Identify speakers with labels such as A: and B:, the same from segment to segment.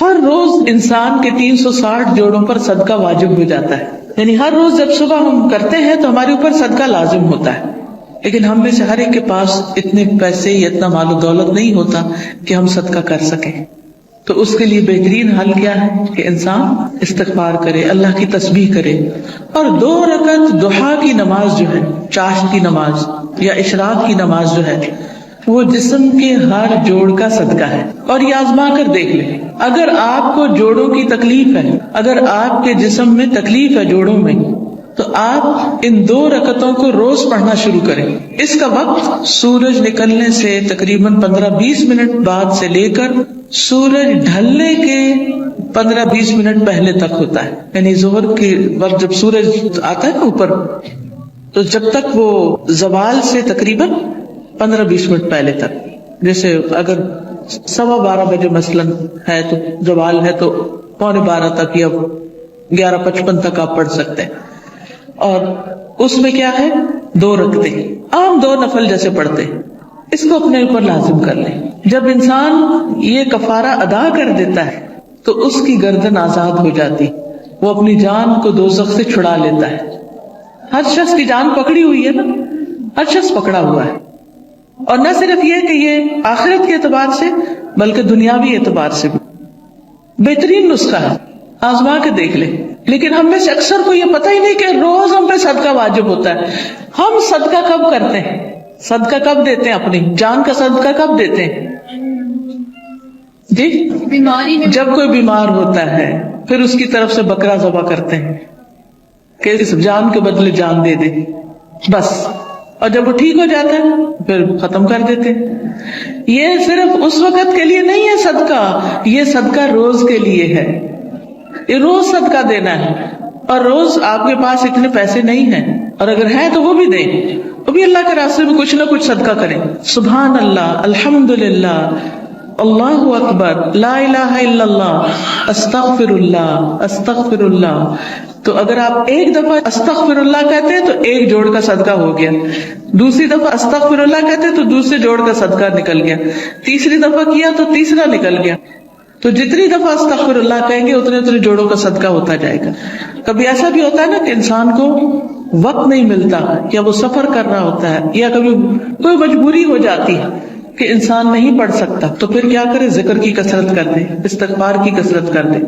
A: ہر روز انسان کے 360 جوڑوں پر صدقہ واجب ہو جاتا ہے. یعنی ہر روز جب صبح ہم کرتے ہیں تو ہمارے اوپر صدقہ لازم ہوتا ہے. لیکن ہم میں سے ہر ایک کے پاس اتنے پیسے یا اتنا مال و دولت نہیں ہوتا کہ ہم صدقہ کر سکیں. تو اس کے لیے بہترین حل کیا ہے کہ انسان استغفار کرے, اللہ کی تسبیح کرے, اور 2 رکعت ضحیٰ کی نماز جو ہے, چاشت کی نماز یا اشراق کی نماز جو ہے, وہ جسم کے ہر جوڑ کا صدقہ ہے. اور یہ آزما کر دیکھ لیں, اگر آپ کو جوڑوں کی تکلیف ہے, اگر آپ کے جسم میں تکلیف ہے جوڑوں میں, تو آپ ان 2 رکعتوں کو روز پڑھنا شروع کریں. اس کا وقت سورج نکلنے سے تقریباً 15-20 منٹ بعد سے لے کر سورج ڈھلنے کے 15-20 منٹ پہلے تک ہوتا ہے. یعنی ظہر کے وقت جب سورج آتا ہے نا اوپر, تو جب تک وہ زوال سے تقریباً 15-20 منٹ پہلے تک. جیسے اگر 12:15 بجے مثلاً ہے تو زوال ہے تو 11:45 تک یا 11:55 تک آپ پڑھ سکتے ہیں. اور اس میں کیا ہے, 2 رکعتیں عام 2 نفل جیسے پڑھتے ہیں, اس کو اپنے اوپر لازم کر لیں. جب انسان یہ کفارہ ادا کر دیتا ہے تو اس کی گردن آزاد ہو جاتی, وہ اپنی جان کو دوزخ سے چھڑا لیتا ہے. ہر شخص کی جان پکڑی ہوئی ہے نا, ہر شخص پکڑا ہوا ہے. اور نہ صرف یہ کہ یہ آخرت کے اعتبار سے بلکہ دنیاوی اعتبار سے بھی بہترین نسخہ ہے, آزما کے دیکھ لیں. لیکن ہم میں سے اکثر کو یہ پتہ ہی نہیں کہ روز ہم پہ صدقہ واجب ہوتا ہے. ہم صدقہ کب کرتے ہیں, صدقہ کب دیتے ہیں, اپنی جان کا صدقہ کب دیتے ہیں جی؟
B: بیماری میں
A: جب کوئی بیمار ہوتا ہے پھر اس کی طرف سے بکرا ذبح کرتے ہیں کہ اس جان کے بدلے جان دے دے, بس. اور جب وہ ٹھیک ہو جاتا ہے پھر ختم کر دیتے ہیں. یہ صرف اس وقت کے لیے نہیں ہے صدقہ, یہ صدقہ روز کے لیے ہے. یہ روز صدقہ دینا ہے. اور روز آپ کے پاس اتنے پیسے نہیں ہیں, اور اگر ہیں تو وہ بھی دیں, وہ بھی اللہ کے راستے میں کچھ نہ کچھ صدقہ کریں. سبحان اللہ, الحمدللہ, اللہ اکبر, لا الہ الا اللہ, استغفر اللہ, استغفر اللہ. تو اگر آپ ایک دفعہ استغفر اللہ کہتے ہیں تو 1 جوڑ کا صدقہ ہو گیا, دوسری دفعہ استغفر اللہ کہتے ہیں تو دوسرے جوڑ کا صدقہ نکل گیا, تیسری دفعہ کیا تو تیسرا نکل گیا. تو جتنی دفعہ استغفر اللہ کہیں گے اتنے جوڑوں کا صدقہ ہوتا جائے گا. کبھی ایسا بھی ہوتا ہے نا کہ انسان کو وقت نہیں ملتا, یا وہ سفر کر رہا ہوتا ہے, یا کبھی کوئی مجبوری ہو جاتی ہے کہ انسان نہیں پڑھ سکتا, تو پھر کیا کرے, ذکر کی کثرت کر دے, استغفار کی کثرت کر دے.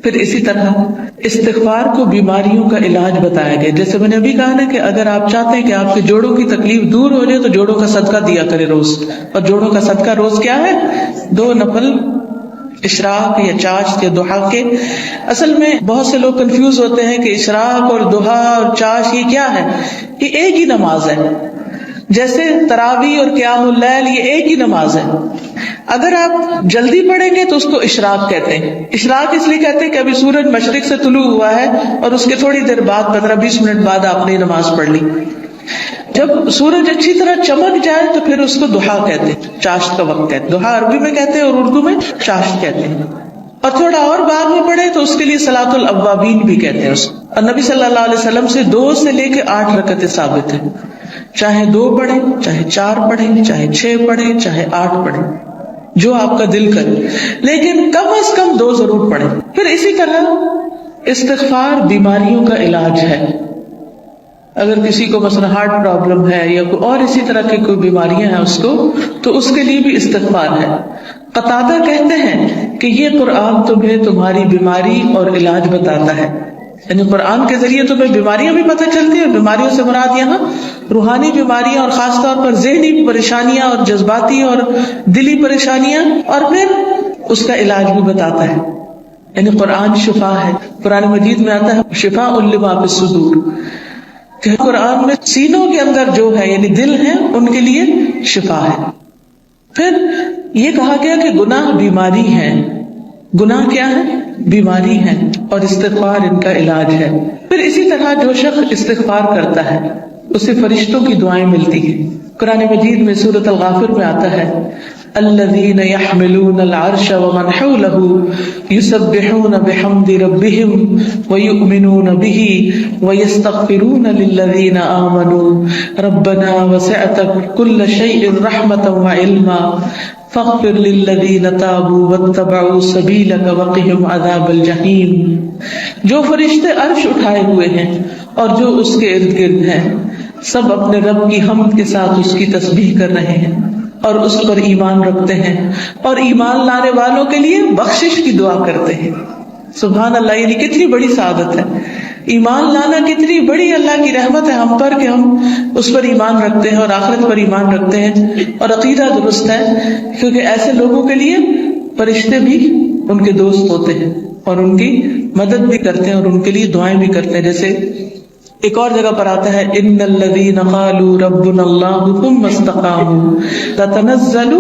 A: پھر اسی طرح استغفار کو بیماریوں کا علاج بتایا گیا. جیسے میں نے ابھی کہا نا کہ اگر آپ چاہتے ہیں کہ آپ کے جوڑوں کی تکلیف دور ہو جائے تو جوڑوں کا صدقہ دیا کرے روز. اور جوڑوں کا صدقہ روز کیا ہے, 2 نفل اشراق یا چاشت یا ضحیٰ کے. اصل میں بہت سے لوگ کنفیوز ہوتے ہیں کہ اشراق اور ضحیٰ اور چاشت یہ کیا ہے. یہ ایک ہی نماز ہے. جیسے تراویح اور قیام اللیل یہ ایک ہی نماز ہے. اگر آپ جلدی پڑھیں گے تو اس کو اشراق کہتے ہیں. اشراق اس لیے کہتے ہیں کہ ابھی سورج مشرق سے طلوع ہوا ہے اور اس کے تھوڑی دیر بعد 15-20 منٹ بعد آپ نے نماز پڑھ لی. جب سورج اچھی طرح چمک جائے تو پھر اس کو ضحیٰ کہتے ہیں, چاشت کا وقت کہتے ہیں. ضحیٰ عربی میں کہتے ہیں اور اردو میں چاشت کہتے ہیں. اور تھوڑا اور بعد میں پڑھے تو اس کے لیے صلاۃ الاوابین بھی کہتے ہیں اس کو. اور نبی صلی اللہ علیہ وسلم سے 2 سے لے کے 8 رکعتیں ثابت ہیں. چاہے 2 پڑھیں, چاہے 4 پڑھیں, چاہے 6 پڑھیں, چاہے 8 پڑھیں, جو آپ کا دل کرے, لیکن کم از کم 2 ضرور پڑھیں. پھر اسی طرح استغفار بیماریوں کا علاج ہے. اگر کسی کو مثلا ہارٹ پرابلم ہے یا کوئی اور اسی طرح کی کوئی بیماریاں ہیں اس کو, تو اس کے لیے بھی استغفار ہے. قتادہ کہتے ہیں کہ یہ قرآن تمہیں تمہاری بیماری اور علاج بتاتا ہے. یعنی قرآن کے ذریعے تمہیں بیماریاں بھی پتہ چلتی ہیں. بیماریوں سے مراد یہاں روحانی بیماریاں اور خاص طور پر ذہنی پریشانیاں اور جذباتی اور دلی پریشانیاں, اور پھر اس کا علاج بھی بتاتا ہے. یعنی قرآن شفا ہے. قرآن مجید میں آتا ہے شفاء لما فی الصدور, کہ قرآن میں سینوں کے اندر جو ہے یعنی دل ہیں ان کے لیے شفا ہے. پھر یہ کہا گیا کہ گناہ بیماری ہیں. گناہ کیا ہے؟ بیماری ہیں, اور استغفار ان کا علاج ہے. پھر اسی طرح جو شخص استغفار کرتا ہے اسے فرشتوں کی دعائیں ملتی ہیں. قرآن مجید میں سورۃ الغافر میں آتا ہے الذين يحملون العرش ومن حوله يسبحون بحمد ربهم ويؤمنون به ويستغفرون للذين آمنوا ربنا وسعت كل شيء رحمة وعلما فاغفر للذين تابوا واتبعوا سبيلك وقهم عذاب الجحيم. جو فرشتے عرش اٹھائے ہوئے ہیں اور جو اس کے ارد گرد ہیں سب اپنے رب کی حمد کے ساتھ اس کی تسبیح کر رہے ہیں اور اس پر ایمان رکھتے ہیں اور ایمان لانے والوں کے لیے بخشش کی دعا کرتے ہیں. سبحان اللہ. یعنی کتنی بڑی سعادت ہے ایمان لانا, کتنی بڑی اللہ کی رحمت ہے ہم پر کہ ہم اس پر ایمان رکھتے ہیں اور آخرت پر ایمان رکھتے ہیں اور عقیدہ درست ہے, کیونکہ ایسے لوگوں کے لیے فرشتے بھی ان کے دوست ہوتے ہیں اور ان کی مدد بھی کرتے ہیں اور ان کے لیے دعائیں بھی کرتے ہیں. جیسے ایک اور جگہ پر آتا ہے ان الذین قالوا ربنا اللہ ثم استقاموا تتنزل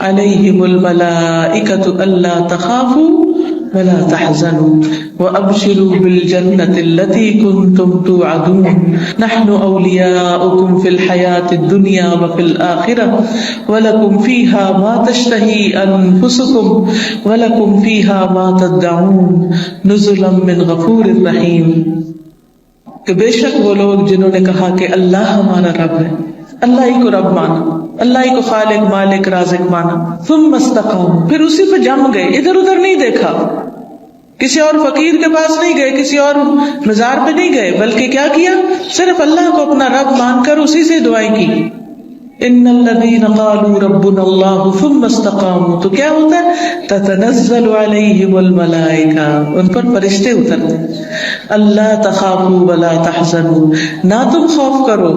A: علیہم الملائکۃ الا تخافوا ولا تحزنوا وابشروا بالجنة التي كنتم توعدون نحن اولیاؤکم فی الحیاة الدنیا وفی الآخرة ولکم فیہا ما تشتہی انفسکم ولکم فیہا ما تدعون نزلا من غفور رحیم. کہ بے شک وہ لوگ جنہوں نے کہا کہ اللہ ہمارا رب ہے, اللہ ہی کو رب مانا, اللہ ہی کو خالق مالک رازق مانا, ثم استقاموا پھر اسی پہ جم گئے, ادھر ادھر نہیں دیکھا, کسی اور فقیر کے پاس نہیں گئے, کسی اور مزار پہ نہیں گئے, بلکہ کیا کیا, صرف اللہ کو اپنا رب مان کر اسی سے دعائیں کی. ان الذین قالوا ربنا اللہ ثم استقاموا, تو کیا ہوتا ہے, تتنزل علیہم الملائکہ, ان پر فرشتے اترتے ہیں. اللہ تخافوا ولا تحزنوا, نہ تم خوف کرو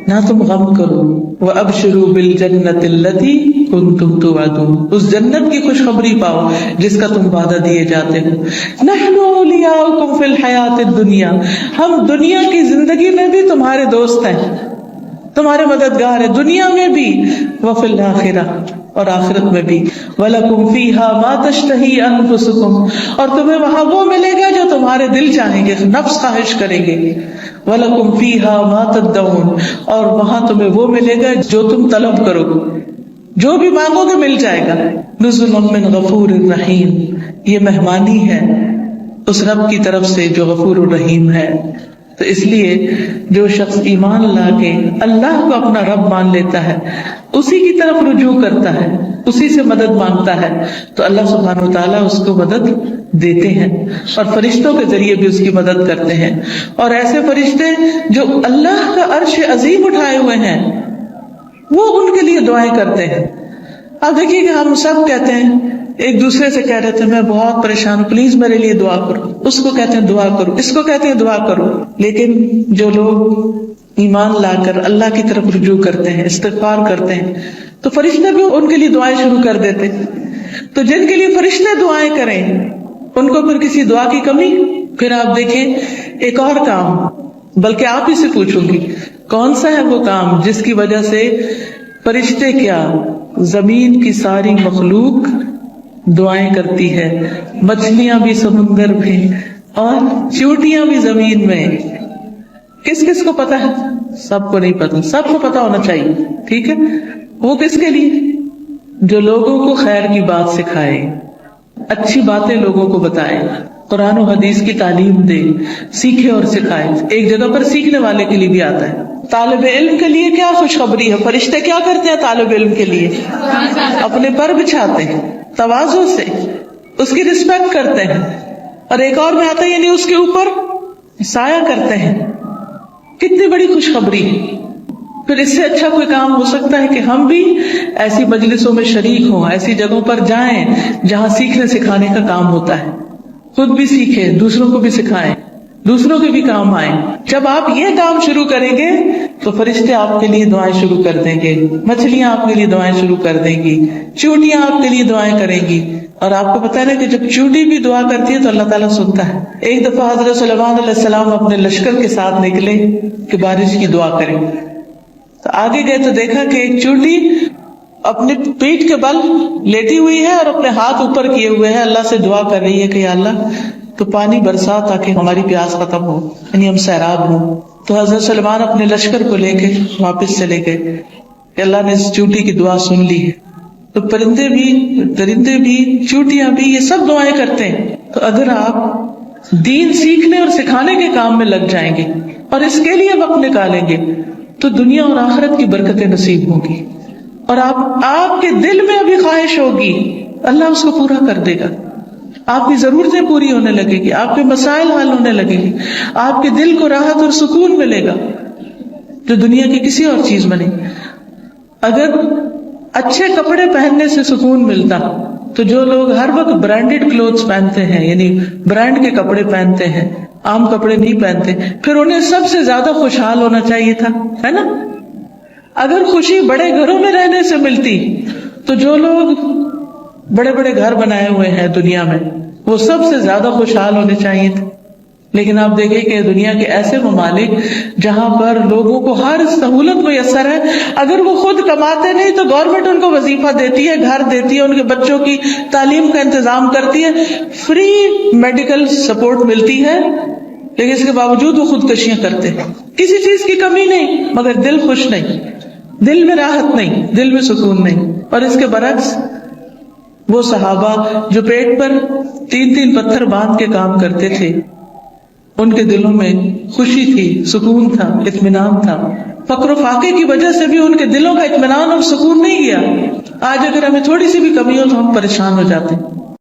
A: نہ تم غم کرو. وابشروا بالجنۃ التی کنتم توعدون, اس جنت کی خوشخبری پاؤ جس کا تم وعدہ دیے جاتے ہو. نحن اولیاؤکم فی الحیاۃ الدنیا, ہم دنیا کی زندگی میں بھی تمہارے دوست ہیں, تمہارے مددگار ہیں, دنیا میں بھی وفی الآخرہ, اور آخرت میں بھی. وَلَكُمْ فِيهَا مَا تَشْتَهِي أَنفُسُكُمْ, اور تمہیں وہاں وہ ملے گا جو تمہارے دل چاہیں گے, نفس خواہش کریں گے. وَلَكُمْ فِيهَا مَا تَدَّعُونَ, اور وہاں تمہیں وہ ملے گا جو تم طلب کرو گے, جو بھی مانگو گے مل جائے گا. نُزُلٌ مِّن غَفُورٍ رَحِيمٍ, یہ مہمانی ہے اس رب کی طرف سے جو غفور الرحیم ہے. تو اس لیے جو شخص ایمان لا کے اللہ کو اپنا رب مان لیتا ہے, اسی کی طرف رجوع کرتا ہے, اسی سے مدد مانگتا ہے, تو اللہ سبحانہ و تعالیٰ اس کو مدد دیتے ہیں اور فرشتوں کے ذریعے بھی اس کی مدد کرتے ہیں. اور ایسے فرشتے جو اللہ کا عرش عظیم اٹھائے ہوئے ہیں وہ ان کے لیے دعائیں کرتے ہیں. اب دیکھیے کہ ہم سب کہتے ہیں, ایک دوسرے سے کہہ رہے تھے میں بہت پریشان ہوں, پلیز میرے لیے دعا کرو, اس کو کہتے ہیں دعا کرو, اس کو کہتے ہیں دعا کرو. لیکن جو لوگ ایمان لا کر اللہ کی طرف رجوع کرتے ہیں, استغفار کرتے ہیں, تو فرشتے بھی ان کے لیے دعائیں شروع کر دیتے. تو جن کے لیے فرشتے دعائیں کریں ان کو پھر کسی دعا کی کمی. پھر آپ دیکھیں ایک اور کام, بلکہ آپ ہی سے پوچھوں گی کون سا ہے وہ کام جس کی وجہ سے فرشتے کیا زمین کی ساری مخلوق دعائیں کرتی ہے, مچھلیاں بھی سمندر میں اور چیونٹیاں بھی زمین میں. کس کس کو پتا ہے؟ سب کو نہیں پتا, سب کو پتا ہونا چاہیے, ٹھیک ہے. وہ کس کے لیے؟ جو لوگوں کو خیر کی بات سکھائے, اچھی باتیں لوگوں کو بتائے, قرآن و حدیث کی تعلیم دے, سیکھے اور سکھائے. ایک جگہ پر سیکھنے والے کے لیے بھی آتا ہے. طالب علم کے لیے کیا خوشخبری ہے, فرشتے کیا کرتے ہیں طالب علم کے لیے؟ اپنے پر بچھاتے ہیں تواضع سے, اس کی رسپیکٹ کرتے ہیں. اور ایک اور میں آتا ہے یعنی اس کے اوپر سایہ کرتے ہیں. کتنی بڑی خوشخبری ہے. پھر اس سے اچھا کوئی کام ہو سکتا ہے کہ ہم بھی ایسی مجلسوں میں شریک ہوں, ایسی جگہوں پر جائیں جہاں سیکھنے سکھانے کا کام ہوتا ہے. خود بھی سیکھیں, دوسروں کو بھی سکھائیں, دوسروں کے بھی کام آئیں. جب آپ یہ کام شروع کریں گے تو فرشتے آپ کے لیے دعائیں شروع کر دیں گے, مچھلیاں آپ کے لیے دعائیں شروع کر دیں گی, چیونٹیاں آپ کے لیے دعائیں کریں گی. اور آپ کو پتا ہے نا کہ جب چیونٹی بھی دعا کرتی ہے تو اللہ تعالیٰ سنتا ہے. ایک دفعہ حضرت سلیمان علیہ السلام اپنے لشکر کے ساتھ نکلے کہ بارش کی دعا کریں, تو آگے گئے تو دیکھا کہ ایک چیونٹی اپنی پیٹھ کے بل لیٹی ہوئی ہے اور اپنے ہاتھ اوپر کیے ہوئے ہے, اللہ سے دعا کر رہی ہے کہ یا اللہ تو پانی برسا تاکہ ہماری پیاس ختم ہو, یعنی ہم سیراب ہوں. تو حضرت سلمان اپنے لشکر کو لے کے واپس چلے گئے کہ اللہ نے اس چیونٹی کی دعا سن لی ہے. تو پرندے بھی، درندے بھی، چوٹیاں بھی، یہ سب دعائیں کرتے ہیں. تو اگر آپ دین سیکھنے اور سکھانے کے کام میں لگ جائیں گے اور اس کے لیے وقت نکالیں گے تو دنیا اور آخرت کی برکتیں نصیب ہوں گی. اور آپ کے دل میں ابھی خواہش ہوگی، اللہ اس کو پورا کر دے گا. آپ کی ضرورتیں پوری ہونے لگے گی، آپ کے مسائل حل ہونے لگے گی، آپ کے دل کو راحت اور سکون ملے گا جو دنیا کی کسی اور چیز میں نہیں. اگر اچھے کپڑے پہننے سے سکون ملتا تو جو لوگ ہر وقت برانڈیڈ کلوتھس پہنتے ہیں، یعنی برانڈ کے کپڑے پہنتے ہیں، عام کپڑے نہیں پہنتے، پھر انہیں سب سے زیادہ خوشحال ہونا چاہیے تھا، ہے نا؟ اگر خوشی بڑے گھروں میں رہنے سے ملتی تو جو لوگ بڑے بڑے گھر بنائے ہوئے ہیں دنیا میں وہ سب سے زیادہ خوشحال ہونے چاہیے تھے. لیکن آپ دیکھیں کہ دنیا کے ایسے ممالک جہاں پر لوگوں کو ہر سہولت میسر ہے، اگر وہ خود کماتے نہیں تو گورنمنٹ ان کو وظیفہ دیتی ہے، گھر دیتی ہے، ان کے بچوں کی تعلیم کا انتظام کرتی ہے، فری میڈیکل سپورٹ ملتی ہے، لیکن اس کے باوجود وہ خودکشیاں کرتے ہیں. کسی چیز کی کمی نہیں مگر دل خوش نہیں، دل میں راحت نہیں، دل میں سکون نہیں. اور اس کے برعکس وہ صحابہ جو پیٹ پر 3 پتھر باندھ کے کام کرتے تھے، ان کے دلوں میں خوشی تھی، سکون تھا، اطمینان تھا. فقر و فاقے کی وجہ سے بھی ان کے دلوں کا اطمینان اور سکون نہیں گیا. آج اگر ہمیں تھوڑی سی بھی کمی ہو تو ہم پریشان ہو جاتے ہیں.